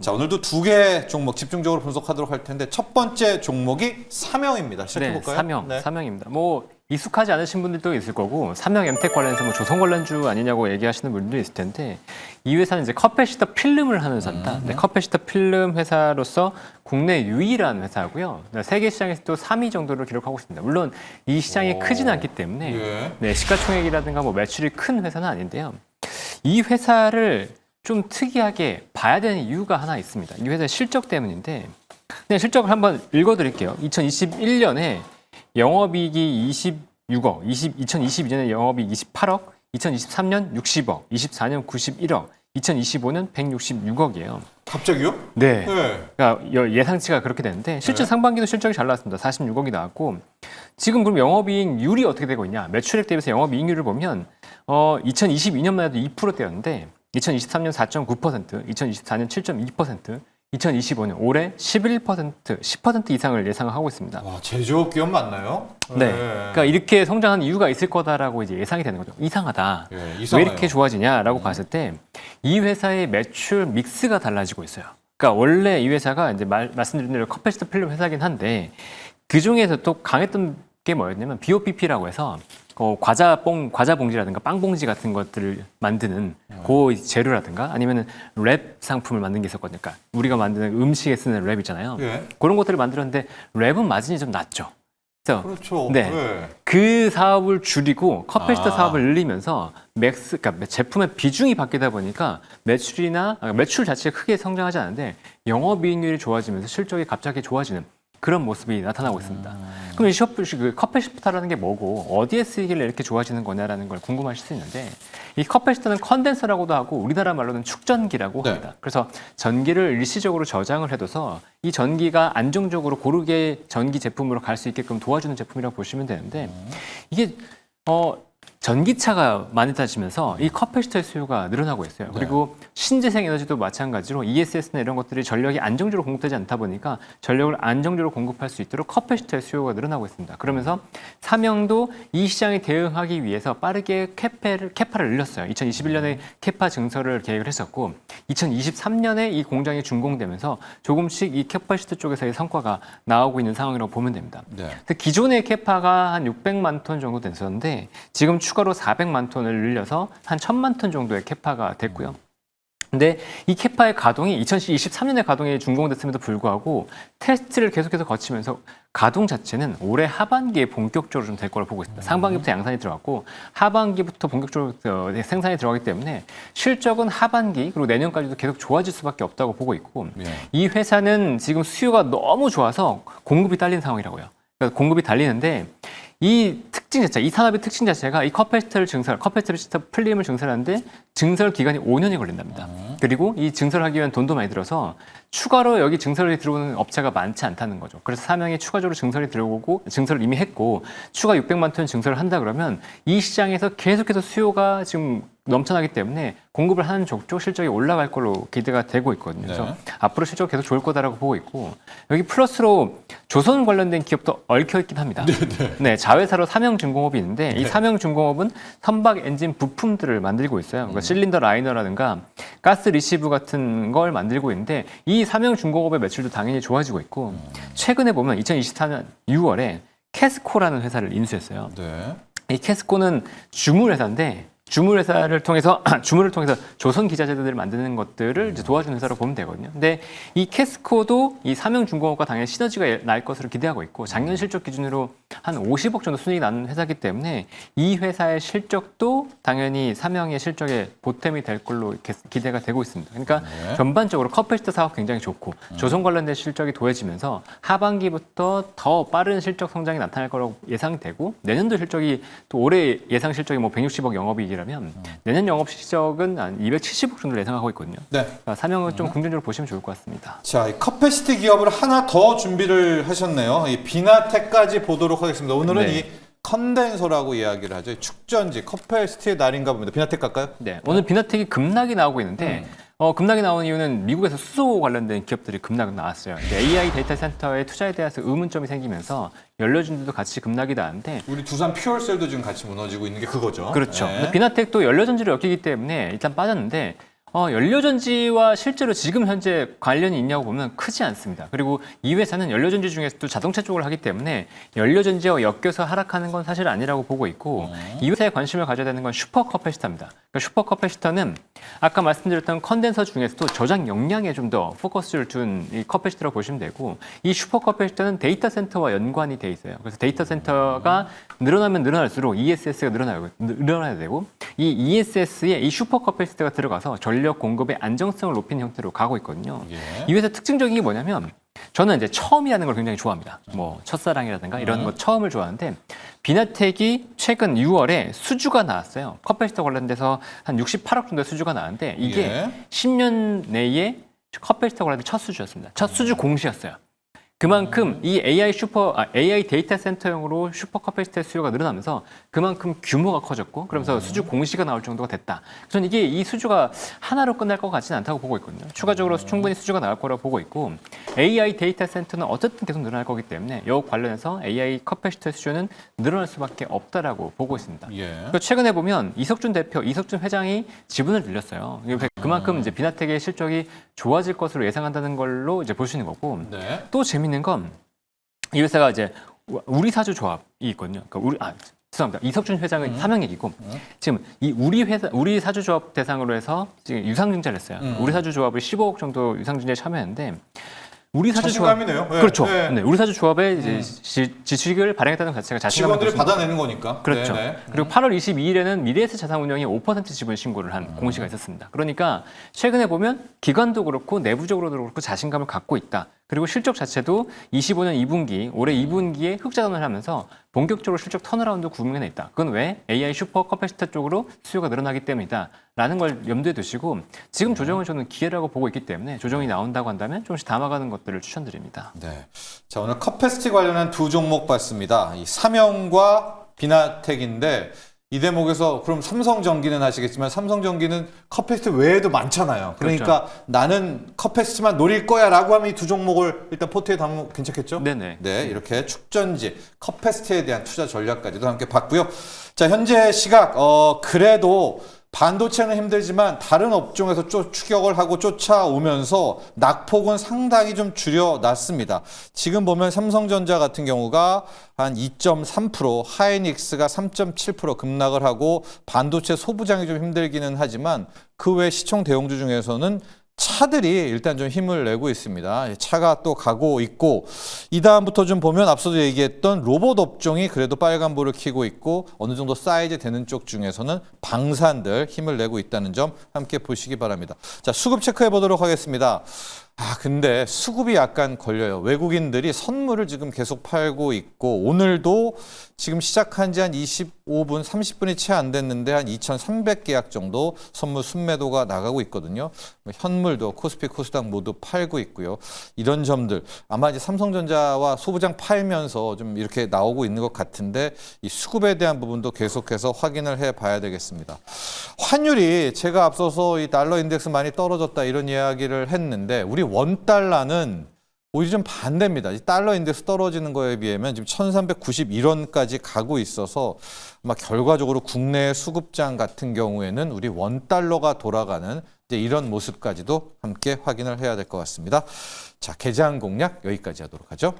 자, 오늘도 두 개 종목 집중적으로 분석하도록 할 텐데 첫 번째 종목이 사명입니다. 시작해볼까요? 사명입니다. 뭐 익숙하지 않으신 분들도 있을 거고 사명 엠텍 관련해서 뭐 조선 관련주 아니냐고 얘기하시는 분들도 있을 텐데 이 회사는 이제 커패시터 필름을 하는 회사입니다. 네, 커패시터 필름 회사로서 국내 유일한 회사고요. 세계 시장에서도 3위 정도를 기록하고 있습니다. 물론 이 시장이 크진 않기 때문에 예. 네, 시가총액이라든가 뭐 매출이 큰 회사는 아닌데요. 이 회사를 좀 특이하게 봐야 되는 이유가 하나 있습니다. 이 회사의 실적 때문인데 그냥 실적을 한번 읽어드릴게요. 2021년에 영업이익이 26억, 2022년에 영업이익 28억, 2023년 60억, 24년 91억, 2025년 166억이에요. 갑자기요? 네. 네. 그러니까 예상치가 그렇게 되는데 실제 상반기도 실적이 잘 나왔습니다. 46억이 나왔고 지금 그럼 영업이익률이 어떻게 되고 있냐? 매출액 대비해서 영업이익률을 보면 2022년만 해도 2%대였는데 2023년 4.9%, 2024년 7.2%, 2025년 올해 11%, 10% 이상을 예상하고 있습니다. 와, 제조업 기업 맞나요? 네. 그러니까 이렇게 성장하는 이유가 있을 거다라고 이제 예상이 되는 거죠. 이상하다. 예, 왜 이상해요. 이렇게 좋아지냐라고 봤을 때 이 회사의 매출 믹스가 달라지고 있어요. 그러니까 원래 이 회사가 이제 말씀드린 대로 커패시터 필름 회사긴 한데 그 중에서 또 강했던 게 뭐였냐면 BOPP라고 해서 과자 봉지라든가 빵 봉지 같은 것들을 만드는 그 재료라든가 아니면은 랩 상품을 만든 게 있었거든요. 그러니까 우리가 만드는 음식에 쓰는 랩 있잖아요. 예. 그런 것들을 만들었는데 랩은 마진이 좀 낮죠. 그래서 그렇죠. 네. 예. 그 사업을 줄이고 커패시터 사업을 늘리면서 그러니까 제품의 비중이 바뀌다 보니까 매출 자체가 크게 성장하지 않는데 영업이익률이 좋아지면서 실적이 갑자기 좋아지는 그런 모습이 나타나고 있습니다. 그럼 이 커패시터라는 게 뭐고 어디에 쓰이길래 이렇게 좋아지는 거냐라는 걸 궁금하실 수 있는데 이 커패시터는 컨덴서라고도 하고 우리나라 말로는 축전기라고 합니다. 네. 그래서 전기를 일시적으로 저장을 해둬서 이 전기가 안정적으로 고르게 전기 제품으로 갈 수 있게끔 도와주는 제품이라고 보시면 되는데 이게 전기차가 많이 따지면서 이 커패시터의 수요가 늘어나고 있어요. 그리고 신재생 에너지도 마찬가지로 ESS나 이런 것들이 전력이 안정적으로 공급되지 않다 보니까 전력을 안정적으로 공급할 수 있도록 커패시터의 수요가 늘어나고 있습니다. 그러면서 사명도 이 시장에 대응하기 위해서 빠르게 캐파를 늘렸어요. 2021년에 캐파 증설을 계획을 했었고 2023년에 이 공장이 준공되면서 조금씩 이 캐파시터 쪽에서의 성과가 나오고 있는 상황이라고 보면 됩니다. 네. 기존의 캐파가 한 600만 톤 정도 됐었는데 지금 추가로 400만 톤을 늘려서 한 1000만 톤 정도의 캐파가 됐고요. 근데 이 캐파의 가동이 2023년에 가동이 준공됐음에도 불구하고 테스트를 계속해서 거치면서 가동 자체는 올해 하반기에 본격적으로 좀 될 거라고 보고 있습니다. 상반기부터 양산이 들어갔고 하반기부터 본격적으로 생산이 들어가기 때문에 실적은 하반기 그리고 내년까지도 계속 좋아질 수밖에 없다고 보고 있고 이 회사는 지금 수요가 너무 좋아서 공급이 딸린 상황이라고요. 그러니까 공급이 달리는데 이 산업의 특징 자체가 이 커패시터 필름을 증설하는데 증설 기간이 5년이 걸린답니다. 그리고 이 증설하기 위한 돈도 많이 들어서 추가로 여기 증설이 들어오는 업체가 많지 않다는 거죠. 그래서 사명이 추가적으로 증설을 이미 했고 추가 600만 톤 증설을 한다 그러면 이 시장에서 계속해서 수요가 지금 넘쳐나기 때문에 공급을 하는 족족 실적이 올라갈 걸로 기대가 되고 있거든요. 그래서 앞으로 실적 계속 좋을 거다라고 보고 있고 여기 플러스로 조선 관련된 기업도 얽혀 있긴 합니다. 네, 자회사로 삼형중공업이 있는데 이 삼형중공업은 선박 엔진 부품들을 만들고 있어요. 그러니까 실린더 라이너라든가 가스 리시브 같은 걸 만들고 있는데 이 삼형중공업의 매출도 당연히 좋아지고 있고 최근에 보면 2024년 6월에 캐스코라는 회사를 인수했어요. 네. 이 캐스코는 주물회사인데 주물을 통해서 조선 기자재들을 만드는 것들을 이제 도와주는 회사로 보면 되거든요. 근데 이 캐스코도 이 삼형중공업과 당연히 시너지가 날 것으로 기대하고 있고 작년 실적 기준으로 한 50억 정도 순이익이 나는 회사이기 때문에 이 회사의 실적도 당연히 삼형의 실적에 보탬이 될 걸로 기대가 되고 있습니다. 그러니까 전반적으로 커패시터 사업 굉장히 좋고 조선 관련된 실적이 더해지면서 하반기부터 더 빠른 실적 성장이 나타날 거라고 예상되고 내년도 실적이 또 올해 예상 실적이 뭐 160억 영업이익이라면 내년 영업 실적은 한 270억 정도 예상하고 있거든요. 네. 그러니까 사명은 좀 긍정적으로 보시면 좋을 것 같습니다. 자, 이 커패시티 기업을 하나 더 준비를 하셨네요. 이 비나텍까지 보도록 하겠습니다. 오늘은 네. 이 컨덴서라고 이야기를 하죠. 축전지 커패시티의 날인가 봅니다. 비나텍 갈까요? 네, 오늘 비나텍이 급락이 나오고 있는데 급락이 나온 이유는 미국에서 수소 관련된 기업들이 급락 나왔어요. AI 데이터 센터의 투자에 대해서 의문점이 생기면서 연료진들도 같이 급락이 나는데 우리 두산 퓨얼셀도 지금 같이 무너지고 있는 게 그거죠. 그렇죠. 네. 근데 비나텍도 연료전지를 엮이기 때문에 일단 빠졌는데 연료전지와 실제로 지금 현재 관련이 있냐고 보면 크지 않습니다. 그리고 이 회사는 연료전지 중에서도 자동차 쪽을 하기 때문에 연료전지와 엮여서 하락하는 건 사실 아니라고 보고 있고 이 회사에 관심을 가져야 되는 건 슈퍼커패시터입니다. 그러니까 슈퍼커패시터는 아까 말씀드렸던 컨덴서 중에서도 저장 용량에 좀 더 포커스를 둔 이 커패시터라고 보시면 되고 이 슈퍼커패시터는 데이터 센터와 연관이 돼 있어요. 그래서 데이터 센터가 늘어나면 늘어날수록 ESS가 늘어나야 되고 이 ESS에 이 슈퍼커패시터가 들어가서 전력 공급의 안정성을 높이는 형태로 가고 있거든요. 예. 이 회사 특징적인 게 뭐냐면 저는 이제 처음이라는 걸 굉장히 좋아합니다. 뭐 첫사랑이라든가 이런 거 처음을 좋아하는데 비나텍이 최근 6월에 수주가 나왔어요. 커패시터 관련돼서 한 68억 정도의 수주가 나왔는데 이게 예. 10년 내에 커패시터 관련된 첫 수주였습니다. 첫 수주 공시였어요. 그만큼 이 AI 데이터 센터용으로 슈퍼 커패시터의 수요가 늘어나면서 그만큼 규모가 커졌고 그러면서 수주 공시가 나올 정도가 됐다. 저는 이게 이 수주가 하나로 끝날 것 같지는 않다고 보고 있거든요. 추가적으로 충분히 수주가 나올 거라고 보고 있고 AI 데이터 센터는 어쨌든 계속 늘어날 거기 때문에 이 관련해서 AI 커패시터의 수주는 늘어날 수밖에 없다라고 보고 있습니다. 예. 그러니까 최근에 보면 이석준 회장이 지분을 늘렸어요. 그만큼 이제 비나텍의 실적이 좋아질 것으로 예상한다는 걸로 이제 볼 수 있는 거고 네. 또 재밌는 건 이 회사가 이제 우리 사주 조합이 있거든요. 그러니까 죄송합니다. 이석준 회장은 사명 얘기고 지금 이 우리 사주 조합 대상으로 해서 지금 유상증자를 했어요. 우리 사주 조합을 15억 정도 유상증자에 참여했는데 우리 사주 조합 자신감이네요. 네. 그렇죠. 네. 네, 우리 사주 조합에 이제 지수익을 발행했다는 것 자체가 자신감을 직원들이 보여줍니다. 받아내는 거니까. 그렇죠. 네네. 그리고 8월 22일에는 미래에셋 자산운용이 5% 지분 신고를 한 공시가 있었습니다. 그러니까 최근에 보면 기관도 그렇고 내부적으로도 그렇고 자신감을 갖고 있다. 그리고 실적 자체도 25년 2분기, 올해 2분기에 흑자전을 하면서 본격적으로 실적 턴어라운드 구간에 있다. 그건 왜? AI 슈퍼 커패시터 쪽으로 수요가 늘어나기 때문이다. 라는 걸 염두에 두시고 지금 조정을 저는 기회라고 보고 있기 때문에 조정이 나온다고 한다면 조금씩 담아가는 것들을 추천드립니다. 네. 자, 오늘 커패시티 관련한 두 종목 봤습니다. 이 삼영과 비나텍인데 이 대목에서 그럼 삼성전기는 아시겠지만 삼성전기는 커패시티 외에도 많잖아요. 그러니까 나는 커패시티만 노릴 거야라고 하면 이 두 종목을 일단 포트에 담으면 괜찮겠죠? 네네. 네, 이렇게 축전지, 커패시티에 대한 투자 전략까지도 함께 봤고요. 자, 현재 시각 그래도 반도체는 힘들지만 다른 업종에서 추격을 하고 쫓아오면서 낙폭은 상당히 좀 줄여놨습니다. 지금 보면 삼성전자 같은 경우가 한 2.3%, 하이닉스가 3.7% 급락을 하고 반도체 소부장이 좀 힘들기는 하지만 그 외 시총 대형주 중에서는 차들이 일단 좀 힘을 내고 있습니다. 차가 또 가고 있고 이 다음부터 좀 보면 앞서도 얘기했던 로봇 업종이 그래도 빨간불을 켜고 있고 어느 정도 사이즈 되는 쪽 중에서는 방산들 힘을 내고 있다는 점 함께 보시기 바랍니다. 자, 수급 체크해 보도록 하겠습니다. 근데 수급이 약간 걸려요. 외국인들이 선물을 지금 계속 팔고 있고 오늘도 지금 시작한 지 한 25분, 30분이 채 안 됐는데 한 2,300계약 정도 선물 순매도가 나가고 있거든요. 현물도 코스피, 코스닥 모두 팔고 있고요. 이런 점들 아마 이제 삼성전자와 소부장 팔면서 좀 이렇게 나오고 있는 것 같은데 이 수급에 대한 부분도 계속해서 확인을 해 봐야 되겠습니다. 환율이 제가 앞서서 이 달러 인덱스 많이 떨어졌다 이런 이야기를 했는데 우리 원달러는 오히려 좀 반대입니다. 이 달러 인덱스 떨어지는 거에 비하면 지금 1391원까지 가고 있어서 아마 결과적으로 국내 수급장 같은 경우에는 우리 원달러가 돌아가는 이제 이런 모습까지도 함께 확인을 해야 될 것 같습니다. 자, 개장 공략 여기까지 하도록 하죠.